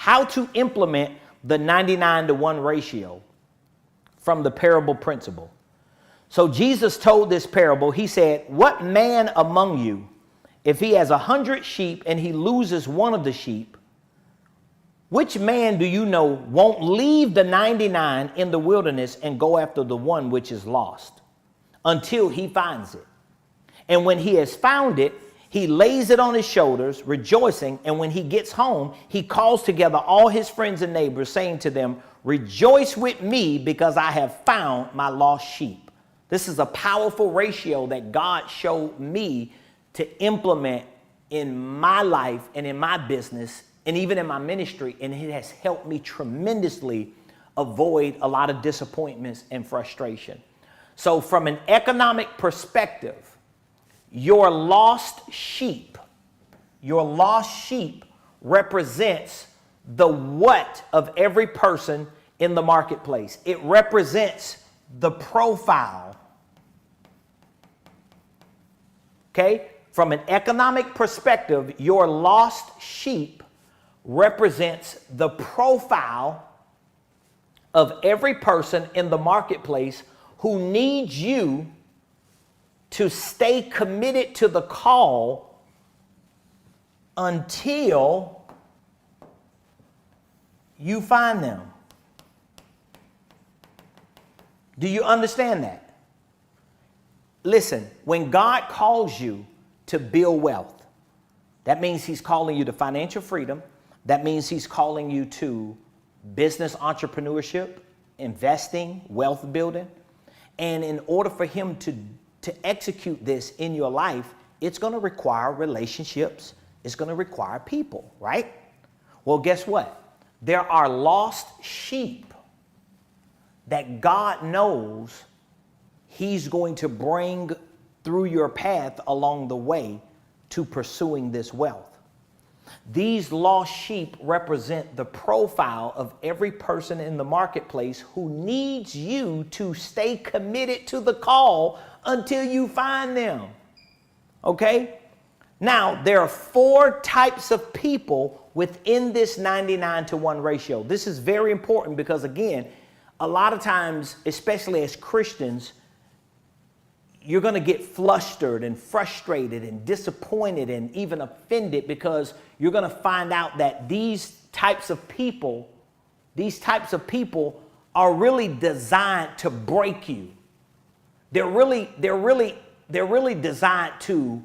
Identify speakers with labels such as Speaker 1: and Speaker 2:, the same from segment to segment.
Speaker 1: how to implement the 99-to-1 ratio from the parable principle. So Jesus told this parable. He said, what man among you, if he has 100 sheep and he loses one of the sheep, which man do you know won't leave the 99 in the wilderness and go after the one which is lost until he finds it? And when he has found it, he lays it on his shoulders, rejoicing. And when he gets home, he calls together all his friends and neighbors, saying to them, rejoice with me because I have found my lost sheep. This is a powerful ratio that God showed me to implement in my life and in my business and even in my ministry. And it has helped me tremendously avoid a lot of disappointments and frustration. So from an economic perspective, your lost sheep represents the what of every person in the marketplace. It represents the profile. Okay? From an economic perspective, your lost sheep represents the profile of every person in the marketplace who needs you to stay committed to the call until you find them. Do you understand that? Listen, when God calls you to build wealth, that means he's calling you to financial freedom. That means he's calling you to business entrepreneurship, investing, wealth building. And in order for him to execute this in your life, it's going to require relationships. It's going to require people, right? Well, guess what? There are lost sheep that God knows he's going to bring through your path along the way to pursuing this wealth. These lost sheep represent the profile of every person in the marketplace who needs you to stay committed to the call until you find them. Okay? Now, there are 4 types of people within this 99-to-1 ratio. This is very important because, again, a lot of times, especially as Christians, you're going to get flustered and frustrated and disappointed and even offended because you're going to find out that these types of people are really designed to break you. They're really designed to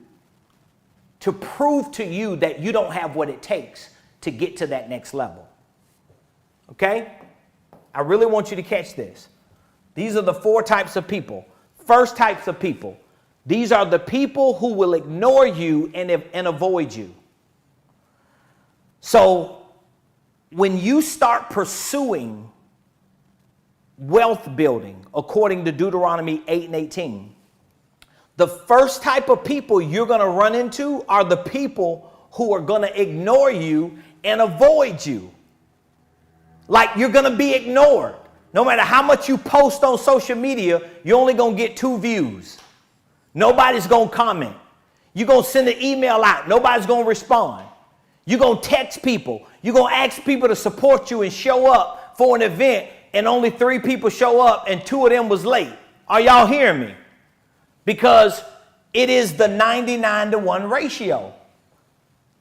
Speaker 1: prove to you that you don't have what it takes to get to that next level. Okay? I really want you to catch this. These are the 4 types of people. First types of people. These are the people who will ignore you and avoid you. So when you start pursuing wealth building, according to Deuteronomy 8:18, the first type of people you're going to run into are the people who are going to ignore you and avoid you. Like you're going to be ignored. No matter how much you post on social media, you're only going to get 2 views. Nobody's going to comment. You're going to send an email out. Nobody's going to respond. You're going to text people. You're going to ask people to support you and show up for an event, and only 3 people show up and 2 of them was late. Are y'all hearing me? Because it is the 99-to-1 ratio.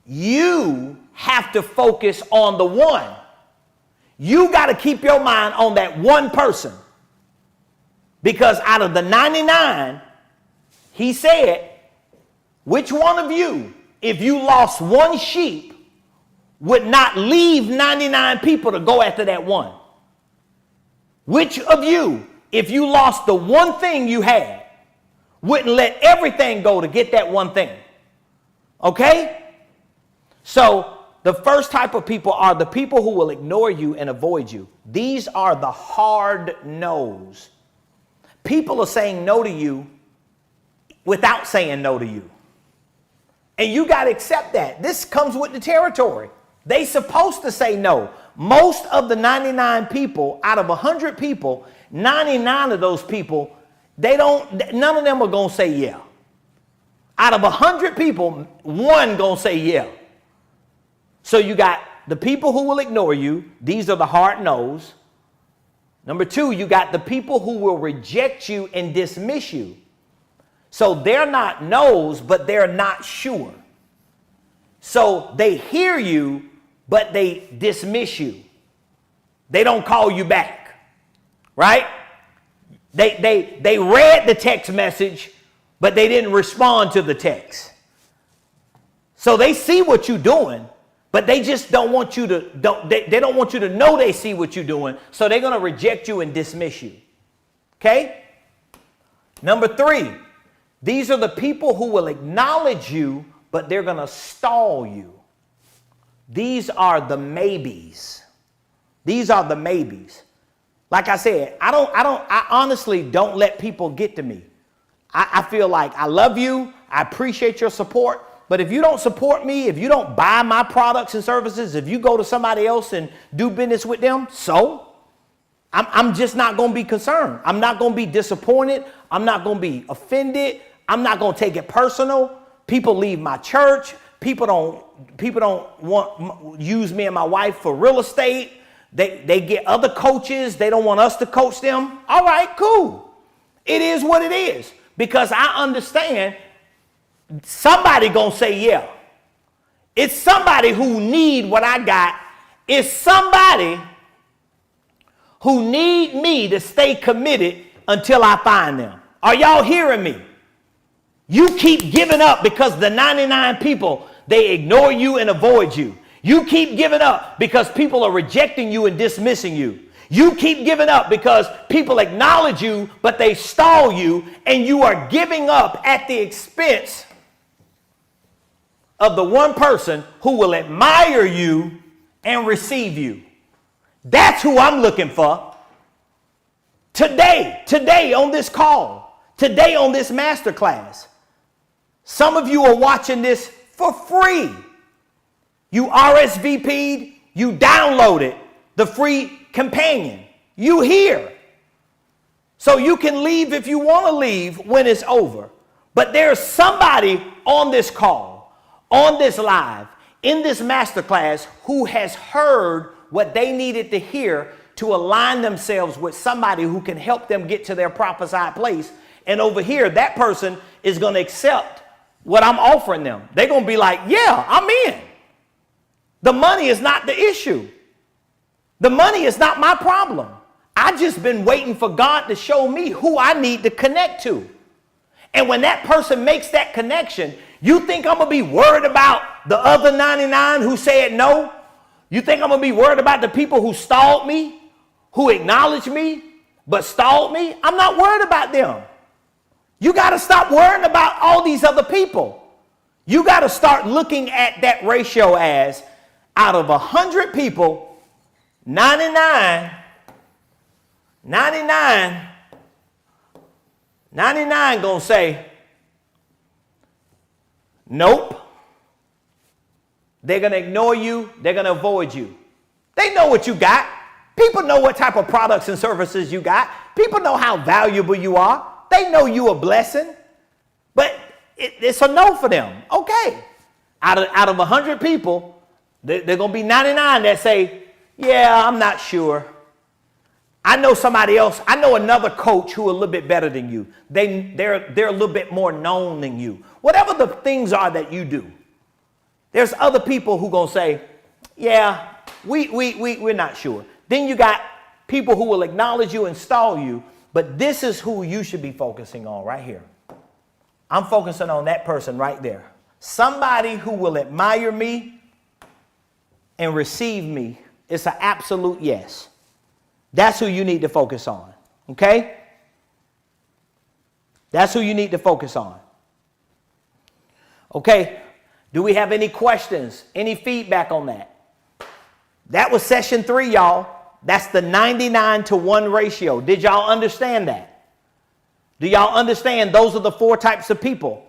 Speaker 1: You have to focus on the one. You got to keep your mind on that one person. Because out of the 99, he said, which one of you, if you lost one sheep, would not leave 99 people to go after that one? Which of you, if you lost the one thing you had, wouldn't let everything go to get that one thing? Okay? So the first type of people are the people who will ignore you and avoid you. These are the hard no's. People are saying no to you without saying no to you. And you got to accept that. This comes with the territory. They supposed to say no. Most of the 99 people out of 100 people, 99 of those people, none of them are going to say yeah. Out of 100 people, 1 going to say yeah. So you got the people who will ignore you. These are the hard no's. Number two, you got the people who will reject you and dismiss you. So they're not no's, but they're not sure. So they hear you, but they dismiss you. They don't call you back, right? They read the text message, but they didn't respond to the text. So they see what you're doing, but they just don't want you to, they don't want you to know they see what you're doing. So they're going to reject you and dismiss you. Okay? Number three, these are the people who will acknowledge you, but they're going to stall you. These are the maybes. These are the maybes. Like I said, I honestly don't let people get to me. I feel like I love you. I appreciate your support. But if you don't support me, if you don't buy my products and services, if you go to somebody else and do business with them, so I'm just not going to be concerned. I'm not going to be disappointed. I'm not going to be offended. I'm not going to take it personal. People leave my church. People don't use me and my wife for real estate. They get other coaches. They don't want us to coach them. All right, cool. It is what it is. Because I understand somebody gonna say yeah. It's somebody who need what I got. It's somebody who need me to stay committed until I find them. Are y'all hearing me? You keep giving up because the 99 people, they ignore you and avoid you. You keep giving up because people are rejecting you and dismissing you. You keep giving up because people acknowledge you, but they stall you, and you are giving up at the expense of the one person who will admire you and receive you. That's who I'm looking for. Today on this call, today on this masterclass. Some of you are watching this for free. You RSVP'd, you downloaded the free companion. You here. So you can leave if you want to leave when it's over. But there's somebody on this call, on this live, in this masterclass who has heard what they needed to hear to align themselves with somebody who can help them get to their prophesied place. And over here, that person is going to accept what I'm offering them. They're going to be like, yeah, I'm in. The money is not the issue. The money is not my problem. I just been waiting for God to show me who I need to connect to. And when that person makes that connection, you think I'm going to be worried about the other 99 who said no? You think I'm going to be worried about the people who stalled me, who acknowledged me, but stalled me? I'm not worried about them. You got to stop worrying about all these other people. You got to start looking at that ratio as out of 100 people, 99 gonna say, nope. They're gonna ignore you. They're gonna avoid you. They know what you got. People know what type of products and services you got. People know how valuable you are. They know you a blessing. But it's a no for them. Okay. Out of 100 people, they're gonna be 99 that say, yeah, I'm not sure. I know somebody else. I know another coach who a little bit better than you. They're a little bit more known than you. Whatever the things are that you do, there's other people who gonna say, yeah, we're not sure. Then you got people who will acknowledge you and stall you, but this is who you should be focusing on right here. I'm focusing on that person right there. Somebody who will admire me and receive me. It's an absolute yes. That's who you need to focus on, okay? That's who you need to focus on. Okay, do we have any questions, any feedback on that? That was session 3, y'all. That's the 99-to-1 ratio. Did y'all understand that? Do y'all understand those are the 4 types of people?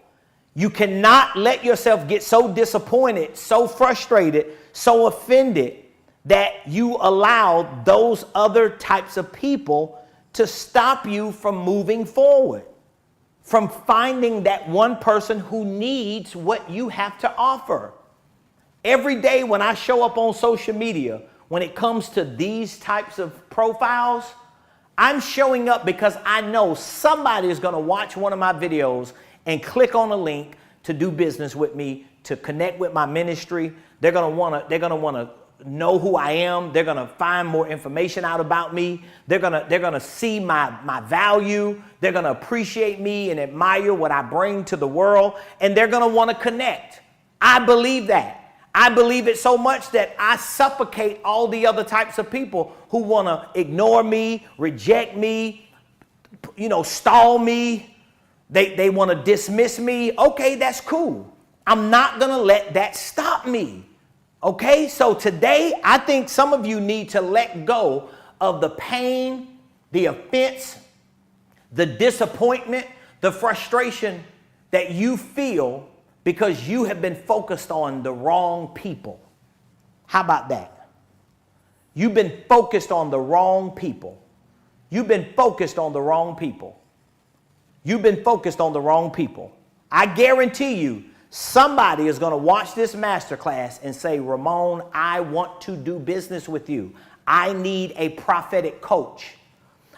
Speaker 1: You cannot let yourself get so disappointed, so frustrated, so offended that you allow those other types of people to stop you from moving forward, from finding that one person who needs what you have to offer. Every day when I show up on social media, when it comes to these types of profiles, I'm showing up because I know somebody is going to watch one of my videos and click on a link to do business with me, to connect with my ministry. They're going to want to know who I am. They're going to find more information out about me. They're going to see my value. They're going to appreciate me and admire what I bring to the world, and they're going to want to connect. I believe that. I believe it so much that I suffocate all the other types of people who want to ignore me, reject me, stall me. They want to dismiss me. Okay, that's cool. I'm not going to let that stop me. Okay, so today I think some of you need to let go of the pain, the offense, the disappointment, the frustration that you feel because you have been focused on the wrong people. How about that? You've been focused on the wrong people. You've been focused on the wrong people. You've been focused on the wrong people. I guarantee you, somebody is going to watch this masterclass and say, Ramon, I want to do business with you. I need a prophetic coach.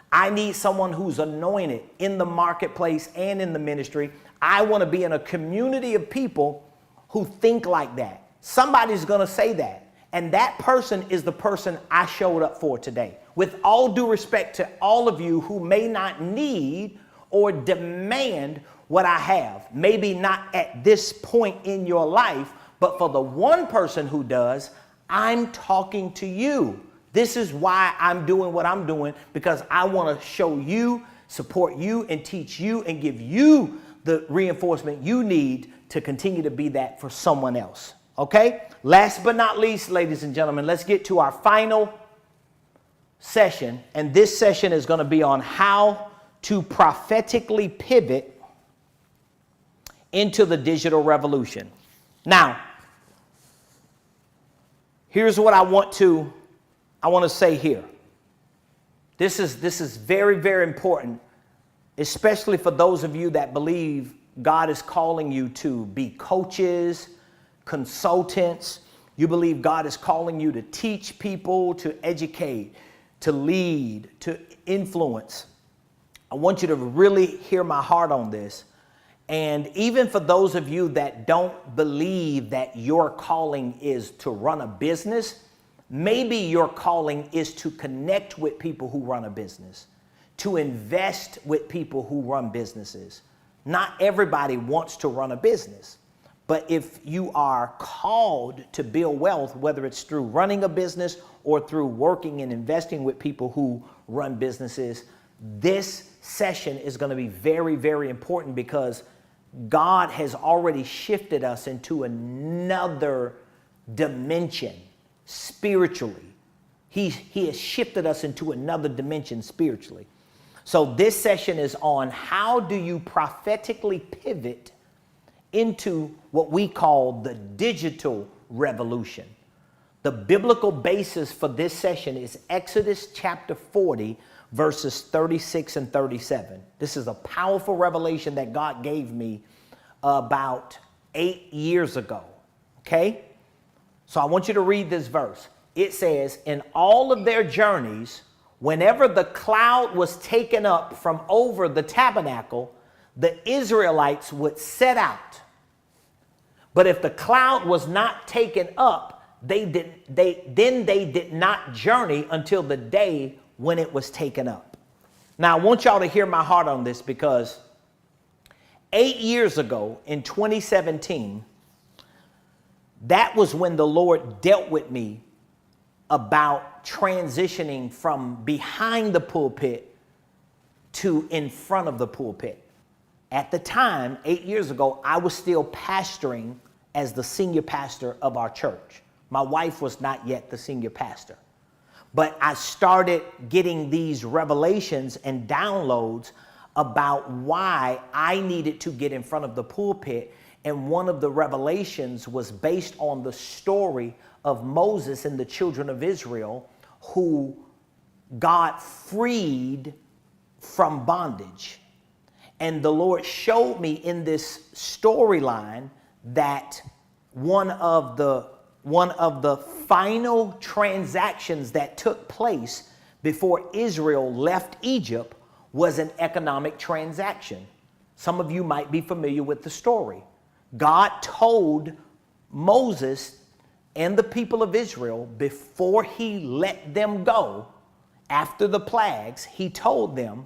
Speaker 1: I need someone who's anointed in the marketplace and in the ministry. I want to be in a community of people who think like that. Somebody's going to say that. And that person is the person I showed up for today. With all due respect to all of you who may not need or demand what I have, maybe not at this point in your life, but for the one person who does, I'm talking to you. This is why I'm doing what I'm doing, because I want to show you, support you, and teach you and give you the reinforcement you need to continue to be that for someone else. Okay? Last but not least, ladies and gentlemen, let's get to our final session. And this session is going to be on how to prophetically pivot into the digital revolution. Now, here's what I want to say here. This is very, very important, especially for those of you that believe God is calling you to be coaches, consultants. You believe God is calling you to teach people, to educate, to lead, to influence. I want you to really hear my heart on this. And even for those of you that don't believe that your calling is to run a business, maybe your calling is to connect with people who run a business, to invest with people who run businesses. Not everybody wants to run a business, but if you are called to build wealth, whether it's through running a business or through working and investing with people who run businesses, this session is going to be very, very important, because God has already shifted us into another dimension spiritually. He has shifted us into another dimension spiritually. So this session is on how do you prophetically pivot into what we call the digital revolution. The biblical basis for this session is Exodus chapter 40, verses 36 and 37. This is a powerful revelation that God gave me about 8 years ago. Okay? So I want you to read this verse. It says, in all of their journeys, whenever the cloud was taken up from over the tabernacle, the Israelites would set out. But if the cloud was not taken up, they did not journey until the day when it was taken up. Now, I want y'all to hear my heart on this, because 8 years ago in 2017, that was when the Lord dealt with me about transitioning from behind the pulpit to in front of the pulpit. At the time, 8 years ago, I was still pastoring as the senior pastor of our church. My wife was not yet the senior pastor. But I started getting these revelations and downloads about why I needed to get in front of the pulpit. And one of the revelations was based on the story of Moses and the children of Israel, who God freed from bondage. And the Lord showed me in this storyline that one of the one of the final transactions that took place before Israel left Egypt was an economic transaction. Some of you might be familiar with the story. God told Moses and the people of Israel before he let them go, after the plagues, he told them,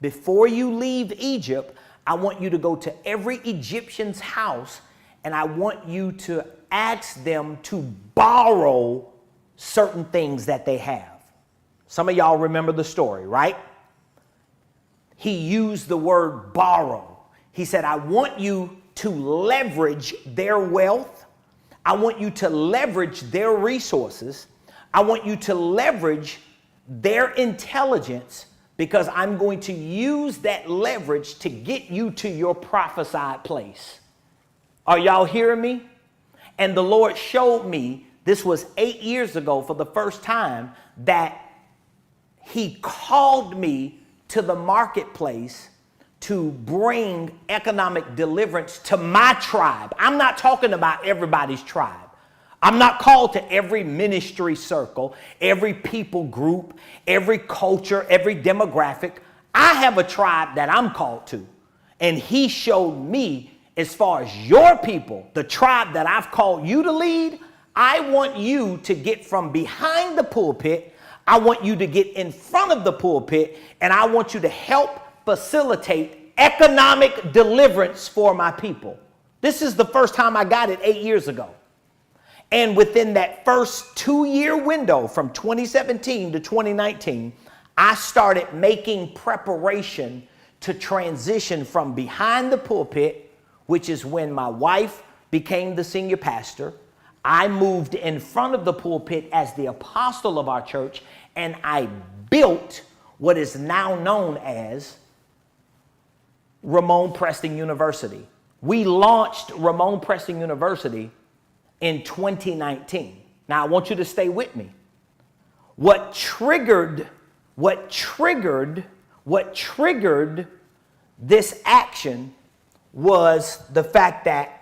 Speaker 1: before you leave Egypt, I want you to go to every Egyptian's house and I want you to ask them to borrow certain things that they have. Some of y'all remember the story, right? He used the word borrow. He said, I want you to leverage their wealth. I want you to leverage their resources. I want you to leverage their intelligence, because I'm going to use that leverage to get you to your prophesied place. Are y'all hearing me? And the Lord showed me, this was 8 years ago for the first time, that he called me to the marketplace to bring economic deliverance to my tribe. I'm not talking about everybody's tribe. I'm not called to every ministry circle, every people group, every culture, every demographic. I have a tribe that I'm called to. And he showed me, as far as your people, the tribe that I've called you to lead, I want you to get from behind the pulpit. I want you to get in front of the pulpit, and I want you to help facilitate economic deliverance for my people. This is the first time I got it 8 years ago. And within that first 2-year window from 2017 to 2019, I started making preparation to transition from behind the pulpit, which is when my wife became the senior pastor. I moved in front of the pulpit as the apostle of our church, and I built what is now known as Ramon Preston University. We launched Ramon Preston University in 2019. Now I want you to stay with me. What triggered this action was the fact that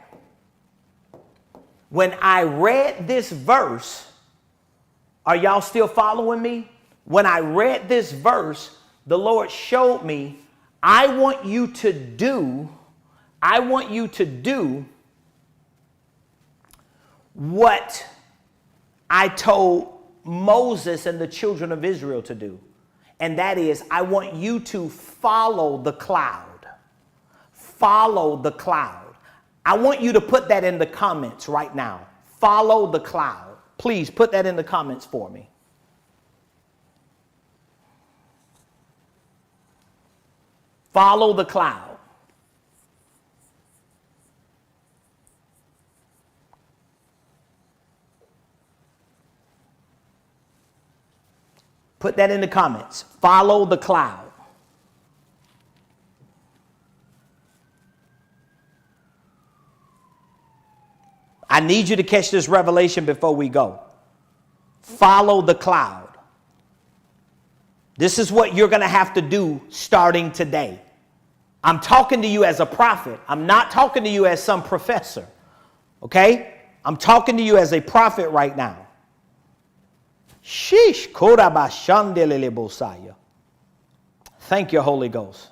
Speaker 1: when I read this verse, are y'all still following me? When I read this verse, the Lord showed me, I want you to do what I told Moses and the children of Israel to do. And that is, I want you to follow the cloud. Follow the cloud. I want you to put that in the comments right now. Follow the cloud. Please put that in the comments for me. Follow the cloud. Put that in the comments. Follow the cloud. I need you to catch this revelation before we go. Follow the cloud. This is what you're going to have to do starting today. I'm talking to you as a prophet. I'm not talking to you as some professor. Okay? I'm talking to you as a prophet right now. Sheesh. Thank you, Holy Ghost.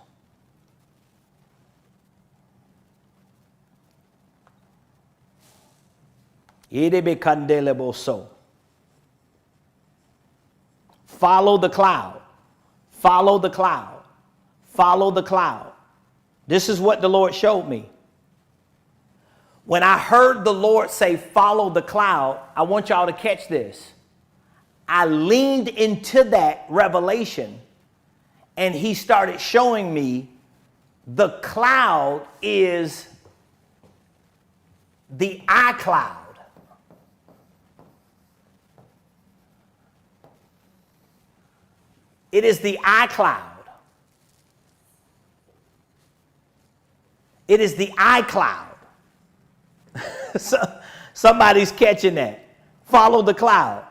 Speaker 1: Follow the cloud. Follow the cloud. Follow the cloud. This is what the Lord showed me. When I heard the Lord say, follow the cloud, I want y'all to catch this. I leaned into that revelation, and he started showing me the cloud is the iCloud. It is the iCloud. It is the iCloud. So, somebody's catching that. Follow the cloud.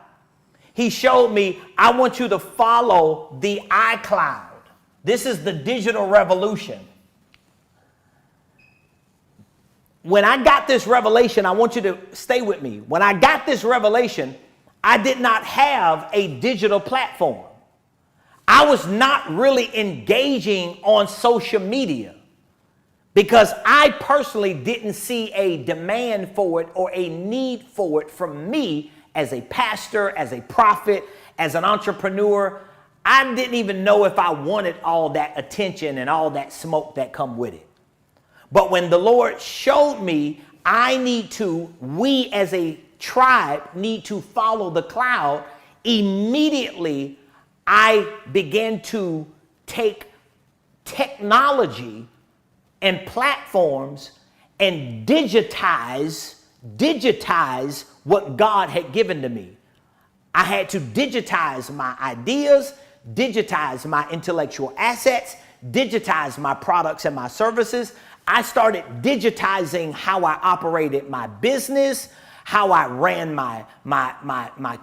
Speaker 1: He showed me, I want you to follow the iCloud. This is the digital revolution. when I got this revelation, I want you to stay with me. When I got this revelation, I did not have a digital platform. I was not really engaging on social media because I personally didn't see a demand for it or a need for it from me as a pastor, as a prophet, as an entrepreneur. I didn't even know if I wanted all that attention and all that smoke that come with it. But when the Lord showed me we as a tribe need to follow the cloud, immediately I began to take technology and platforms and digitize what God had given to me. I had to digitize my ideas, digitize my intellectual assets, digitize my products and my services. I started digitizing how I operated my business, how I ran my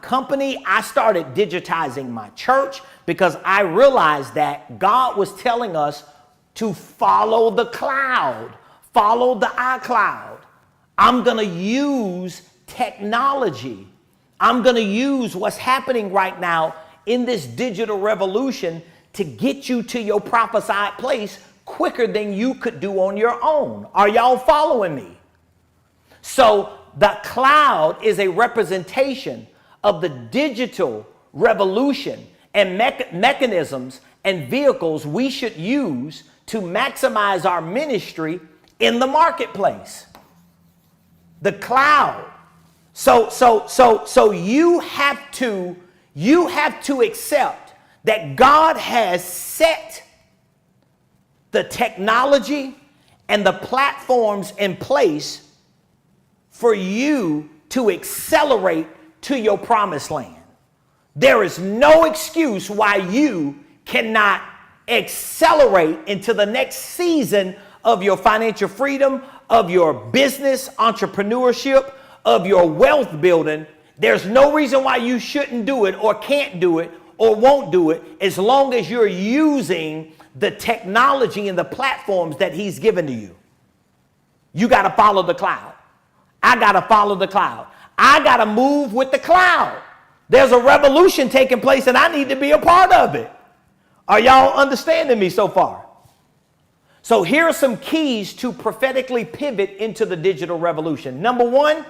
Speaker 1: company. I started digitizing my church because I realized that God was telling us to follow the cloud, follow the iCloud. I'm going to use technology. I'm going to use what's happening right now in this digital revolution to get you to your prophesied place quicker than you could do on your own. Are y'all following me? So the cloud is a representation of the digital revolution and mechanisms and vehicles we should use to maximize our ministry in the marketplace. The cloud. So you have to accept that God has set the technology and the platforms in place for you to accelerate to your promised land. There is no excuse why you cannot accelerate into the next season of your financial freedom, of your business, entrepreneurship, of your wealth building. There's no reason why you shouldn't do it or can't do it or won't do it as long as you're using the technology and the platforms that he's given to you. You got to follow the cloud. I got to follow the cloud. I got to move with the cloud. There's a revolution taking place and I need to be a part of it. Are y'all understanding me so far? So here are some keys to prophetically pivot into the digital revolution. Number one,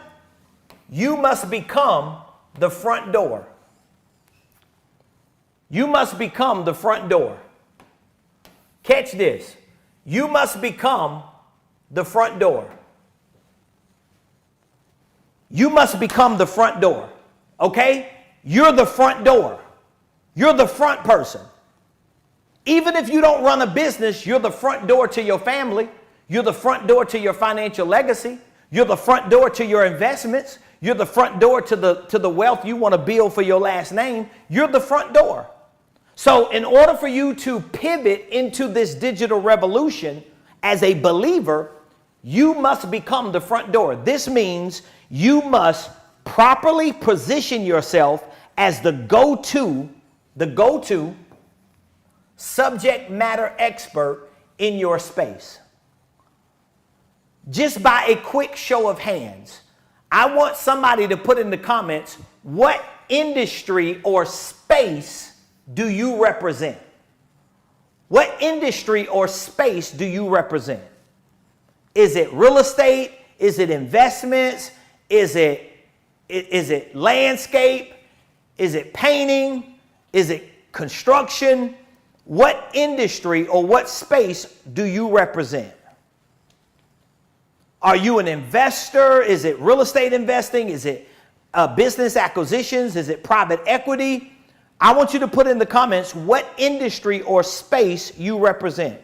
Speaker 1: you must become the front door. You must become the front door. Catch this. You must become the front door. You must become the front door. Okay? You're the front door. You're the front person. Even if you don't run a business, you're the front door to your family. You're the front door to your financial legacy. You're the front door to your investments. You're the front door to the wealth you want to build for your last name. You're the front door. So in order for you to pivot into this digital revolution as a believer, you must become the front door. This means you must properly position yourself as the go-to subject matter expert in your space. Just by a quick show of hands, I want somebody to put in the comments, what industry or space do you represent? What industry or space do you represent? Is it real estate? Is it investments? Is it landscape? Is it painting? Is it construction? What industry or what space do you represent? Are you an investor? Is it real estate investing? Is it business acquisitions? Is it private equity? I want you to put in the comments what industry or space you represent.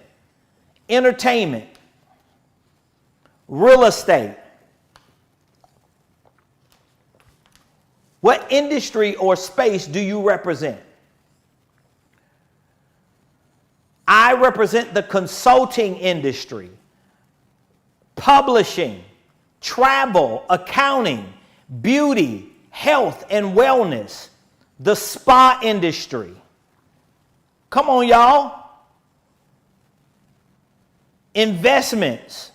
Speaker 1: Entertainment, real estate. What industry or space do you represent? I represent the consulting industry, publishing, travel, accounting, beauty, health and wellness, the spa industry. Come on, y'all. Investments,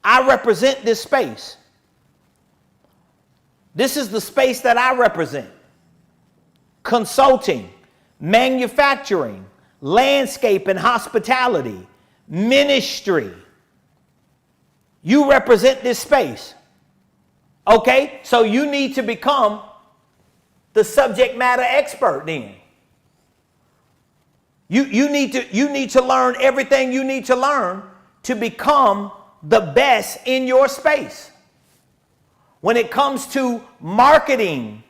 Speaker 1: I represent this space. This is the space that I represent. Consulting, manufacturing, landscape and hospitality, ministry. You represent this space. Okay? So you need to become the subject matter expert then. You need to learn everything you need to learn to become the best in your space. When it comes to marketing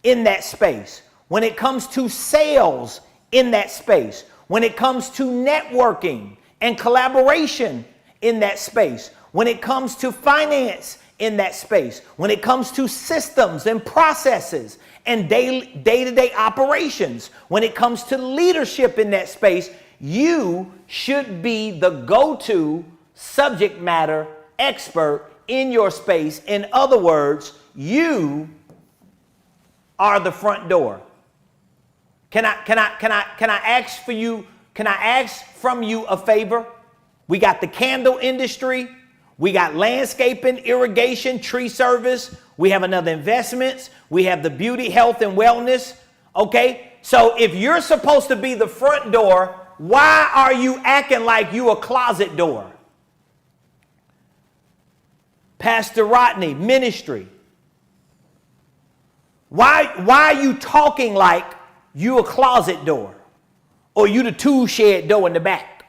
Speaker 1: in that space, when it comes to sales in that space, when it comes to networking and collaboration in that space, when it comes to finance in that space, when it comes to systems and processes and day-to-day operations, when it comes to leadership in that space, you should be the go-to subject matter expert in your space. In other words, you are the front door. Can I ask for you? Can I ask from you a favor? We got the candle industry. We got landscaping, irrigation, tree service. We have another investments. We have the beauty, health, and wellness. Okay. So if you're supposed to be the front door, why are you acting like you a closet door? Pastor Rodney, ministry. Why are you talking like you a closet door? Or you the tool shed door in the back?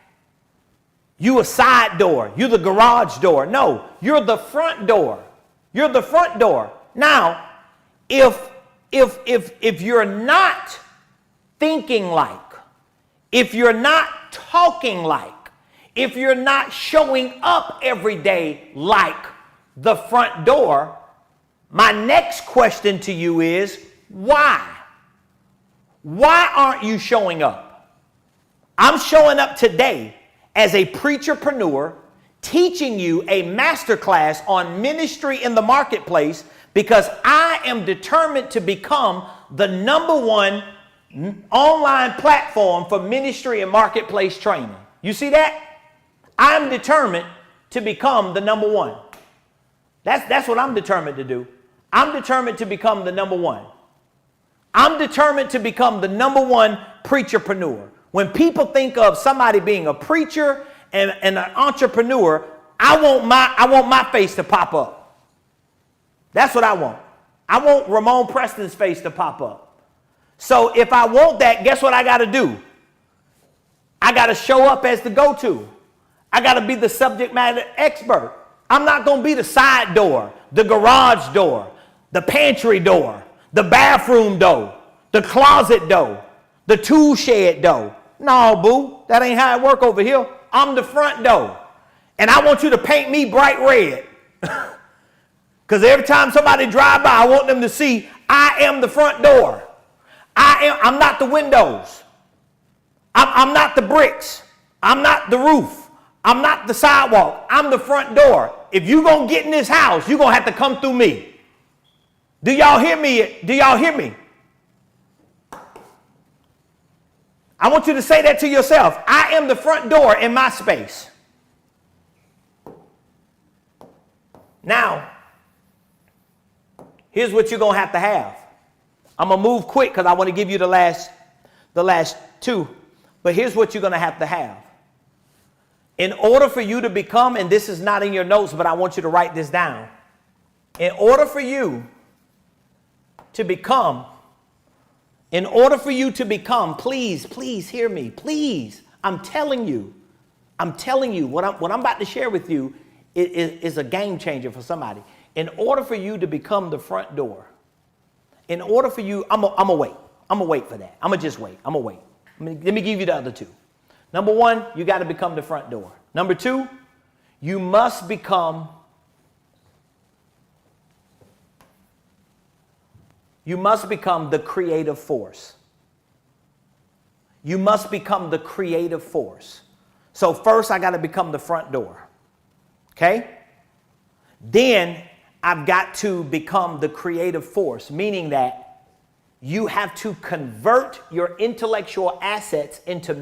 Speaker 1: You a side door. You the garage door. No, you're the front door. You're the front door. Now, if you're not thinking like, if you're not talking like, if you're not showing up every day like the front door, my next question to you is, why? Why aren't you showing up? I'm showing up today as a preacherpreneur, teaching you a masterclass on ministry in the marketplace because I am determined to become the #1 online platform for ministry and marketplace training. You see that? I'm determined to become the #1. That's what I'm determined to do. I'm determined to become the #1. I'm determined to become the #1 preacherpreneur. When people think of somebody being a preacher and an entrepreneur, I want my face to pop up. That's what I want. I want Ramon Preston's face to pop up. So if I want that, guess what I got to do? I got to show up as the go-to. I got to be the subject matter expert. I'm not going to be the side door, the garage door, the pantry door, the bathroom door, the closet door, the tool shed door. No, boo, that ain't how it work over here. I'm the front door. And I want you to paint me bright red. Because every time somebody drive by, I want them to see I am the front door. I'm not the windows. I'm not the bricks. I'm not the roof. I'm not the sidewalk. I'm the front door. If you're going to get in this house, you're going to have to come through me. Do y'all hear me? Do y'all hear me? I want you to say that to yourself. I am the front door in my space. Now, here's what you're going to have. I'm going to move quick because I want to give you the last two. But here's what you're going to have. In order for you to become, and this is not in your notes, but I want you to write this down. In order for you to become, please hear me, please. I'm telling you, what I'm about to share with you is a game changer for somebody. In order for you to become the front door, in order for you, I'm gonna wait. I'm gonna wait for that. I'm gonna just wait. I'm gonna wait. Let me give you the other two. Number one, you got to become the front door. Number two, you must become the creative force. You must become the creative force. So first, I got to become the front door. Okay? Then I've got to become the creative force, meaning that you have to convert your intellectual assets into